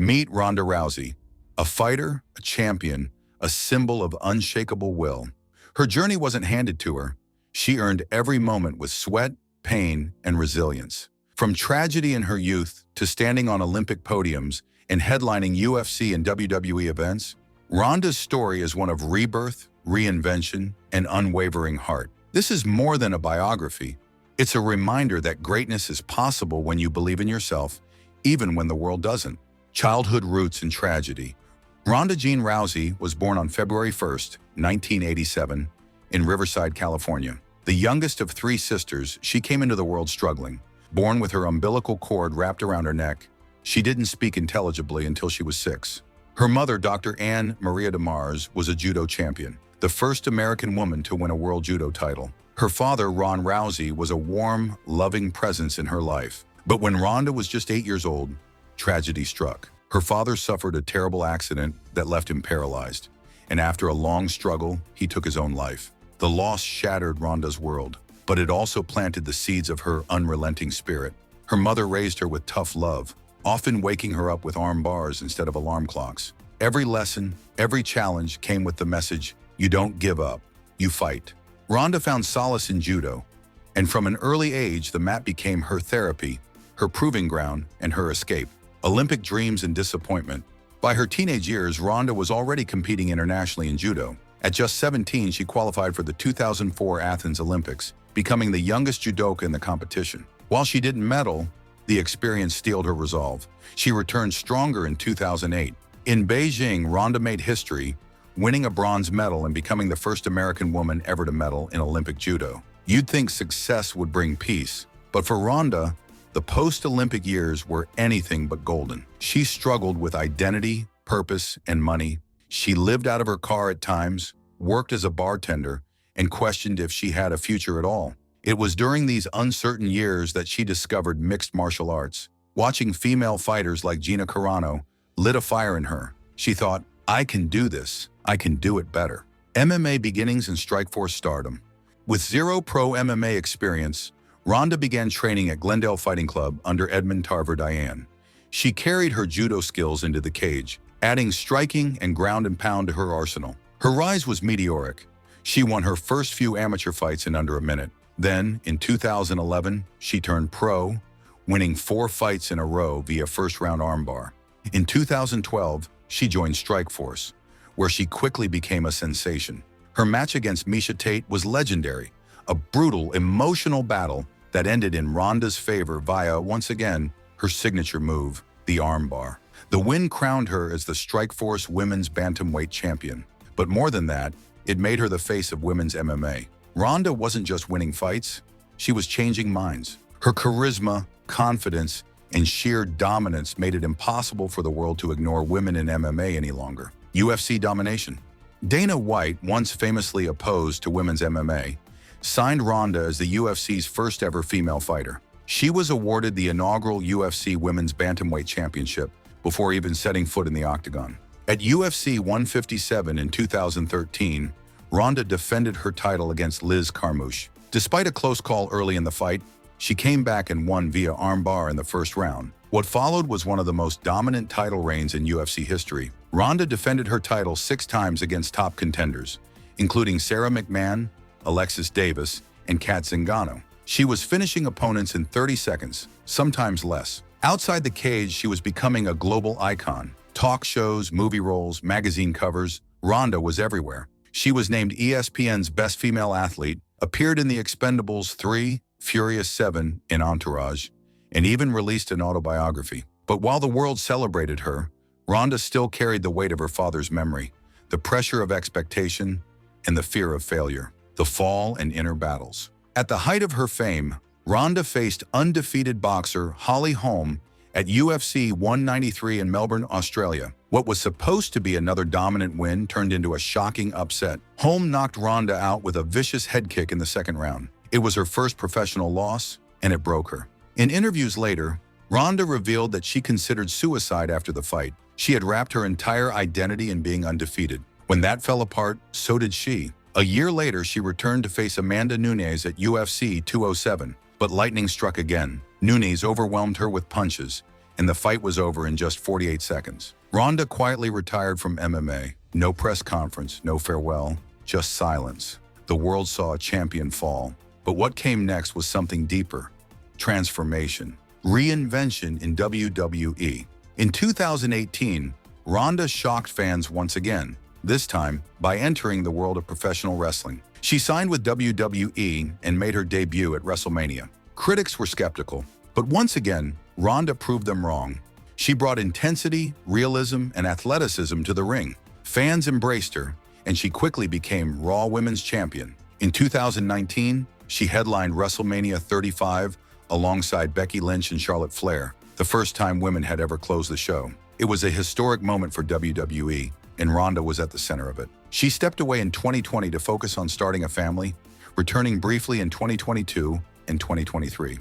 Meet Ronda Rousey, a fighter, a champion, a symbol of unshakable will. Her journey wasn't handed to her. She earned every moment with sweat, pain, and resilience. From tragedy in her youth to standing on Olympic podiums and headlining UFC and WWE events, Ronda's story is one of rebirth, reinvention, and unwavering heart. This is more than a biography. It's a reminder that greatness is possible when you believe in yourself, even when the world doesn't. Childhood roots and tragedy. Ronda Jean Rousey was born on February 1st, 1987, in Riverside, California. The youngest of three sisters, she came into the world struggling. Born with her umbilical cord wrapped around her neck, she didn't speak intelligibly until she was 6. Her mother, Dr. Anne Maria DeMars, was a judo champion, the first American woman to win a world judo title. Her father, Ron Rousey, was a warm, loving presence in her life. But when Ronda was just 8 years old, tragedy struck. Her father suffered a terrible accident that left him paralyzed, and after a long struggle, he took his own life. The loss shattered Ronda's world, but it also planted the seeds of her unrelenting spirit. Her mother raised her with tough love, often waking her up with arm bars instead of alarm clocks. Every lesson, every challenge came with the message, you don't give up, you fight. Ronda found solace in judo, and from an early age, the mat became her therapy, her proving ground, and her escape. Olympic dreams and disappointment. By her teenage years, Ronda was already competing internationally in judo. At just 17, she qualified for the 2004 Athens Olympics, becoming the youngest judoka in the competition. While she didn't medal, the experience steeled her resolve. She returned stronger in 2008. In Beijing, Ronda made history, winning a bronze medal and becoming the first American woman ever to medal in Olympic judo. You'd think success would bring peace, but for Ronda, the post-Olympic years were anything but golden. She struggled with identity, purpose, and money. She lived out of her car at times, worked as a bartender, and questioned if she had a future at all. It was during these uncertain years that she discovered mixed martial arts. Watching female fighters like Gina Carano lit a fire in her. She thought, I can do this. I can do it better. MMA beginnings in Strikeforce Stardom. With zero pro MMA experience, Ronda began training at Glendale Fighting Club under Edmond Tarver Diane. She carried her judo skills into the cage, adding striking and ground and pound to her arsenal. Her rise was meteoric. She won her first few amateur fights in under a minute. Then, in 2011, she turned pro, winning 4 fights in a row via first-round armbar. In 2012, she joined Strikeforce, where she quickly became a sensation. Her match against Miesha Tate was legendary, a brutal, emotional battle that ended in Ronda's favor via, once again, her signature move, the armbar. The win crowned her as the Strikeforce Women's Bantamweight Champion. But more than that, it made her the face of women's MMA. Ronda wasn't just winning fights, she was changing minds. Her charisma, confidence, and sheer dominance made it impossible for the world to ignore women in MMA any longer. UFC Domination. Dana White, once famously opposed to women's MMA, signed Ronda as the UFC's first ever female fighter. She was awarded the inaugural UFC Women's Bantamweight Championship before even setting foot in the octagon. At UFC 157 in 2013, Ronda defended her title against Liz Carmouche. Despite a close call early in the fight, she came back and won via armbar in the first round. What followed was one of the most dominant title reigns in UFC history. Ronda defended her title 6 times against top contenders, including Sarah McMahon, Alexis Davis, and Kat Zingano. She was finishing opponents in 30 seconds, sometimes less. Outside the cage, she was becoming a global icon. Talk shows, movie roles, magazine covers, Ronda was everywhere. She was named ESPN's Best Female Athlete, appeared in The Expendables 3, Furious 7 in Entourage, and even released an autobiography. But while the world celebrated her, Ronda still carried the weight of her father's memory, the pressure of expectation, and the fear of failure, the fall and inner battles. At the height of her fame, Ronda faced undefeated boxer Holly Holm at UFC 193 in Melbourne, Australia. What was supposed to be another dominant win turned into a shocking upset. Holm knocked Ronda out with a vicious head kick in the second round. It was her first professional loss, and it broke her. In interviews later, Ronda revealed that she considered suicide after the fight. She had wrapped her entire identity in being undefeated. When that fell apart, so did she. A year later, she returned to face Amanda Nunes at UFC 207, but lightning struck again. Nunes overwhelmed her with punches, and the fight was over in just 48 seconds. Ronda quietly retired from MMA. No press conference, no farewell, just silence. The world saw a champion fall. But what came next was something deeper. Transformation. Reinvention in WWE. In 2018, Ronda shocked fans once again, this time by entering the world of professional wrestling. She signed with WWE and made her debut at WrestleMania. Critics were skeptical, but once again, Ronda proved them wrong. She brought intensity, realism, and athleticism to the ring. Fans embraced her, and she quickly became Raw Women's Champion. In 2019, she headlined WrestleMania 35 alongside Becky Lynch and Charlotte Flair, the first time women had ever closed the show. It was a historic moment for WWE, and Ronda was at the center of it. She stepped away in 2020 to focus on starting a family, returning briefly in 2022 and 2023.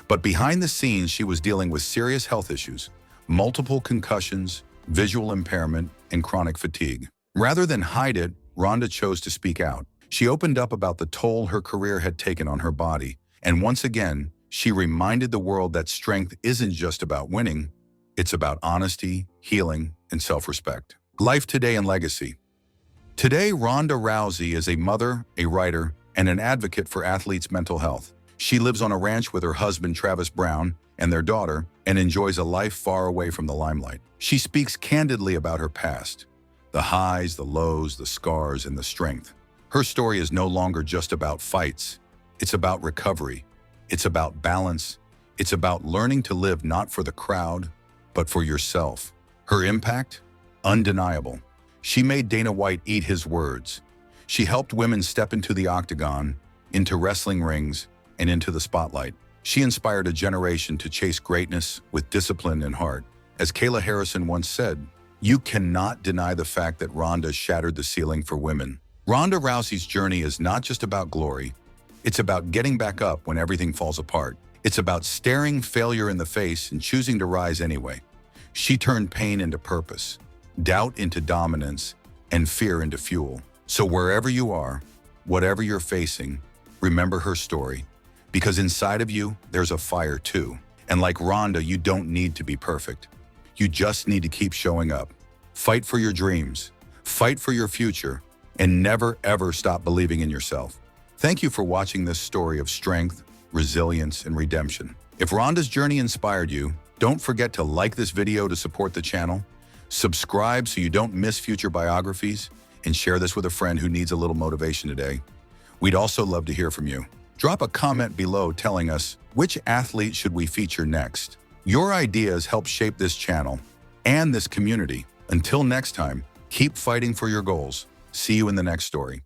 But behind the scenes, she was dealing with serious health issues, multiple concussions, visual impairment, and chronic fatigue. Rather than hide it, Ronda chose to speak out. She opened up about the toll her career had taken on her body, and once again, she reminded the world that strength isn't just about winning, it's about honesty, healing, and self-respect. Life today and legacy. Today, Ronda Rousey is a mother, a writer, and an advocate for athletes' mental health. She lives on a ranch with her husband, Travis Brown, and their daughter, and enjoys a life far away from the limelight. She speaks candidly about her past, the highs, the lows, the scars, and the strength. Her story is no longer just about fights. It's about recovery. It's about balance. It's about learning to live not for the crowd, but for yourself. Her impact? Undeniable. She made Dana White eat his words. She helped women step into the octagon, into wrestling rings, and into the spotlight. She inspired a generation to chase greatness with discipline and heart. As Kayla Harrison once said, "You cannot deny the fact that Ronda shattered the ceiling for women." Ronda Rousey's journey is not just about glory. It's about getting back up when everything falls apart. It's about staring failure in the face and choosing to rise anyway. She turned pain into purpose, doubt into dominance, and fear into fuel. So wherever you are, whatever you're facing, remember her story. Because inside of you, there's a fire too. And like Ronda, you don't need to be perfect. You just need to keep showing up. Fight for your dreams, fight for your future, and never ever stop believing in yourself. Thank you for watching this story of strength, resilience, and redemption. If Ronda's journey inspired you, don't forget to like this video to support the channel, subscribe so you don't miss future biographies, and share this with a friend who needs a little motivation today. We'd also love to hear from you. Drop a comment below telling us which athlete should we feature next. Your ideas help shape this channel and this community. Until next time, keep fighting for your goals. See you in the next story.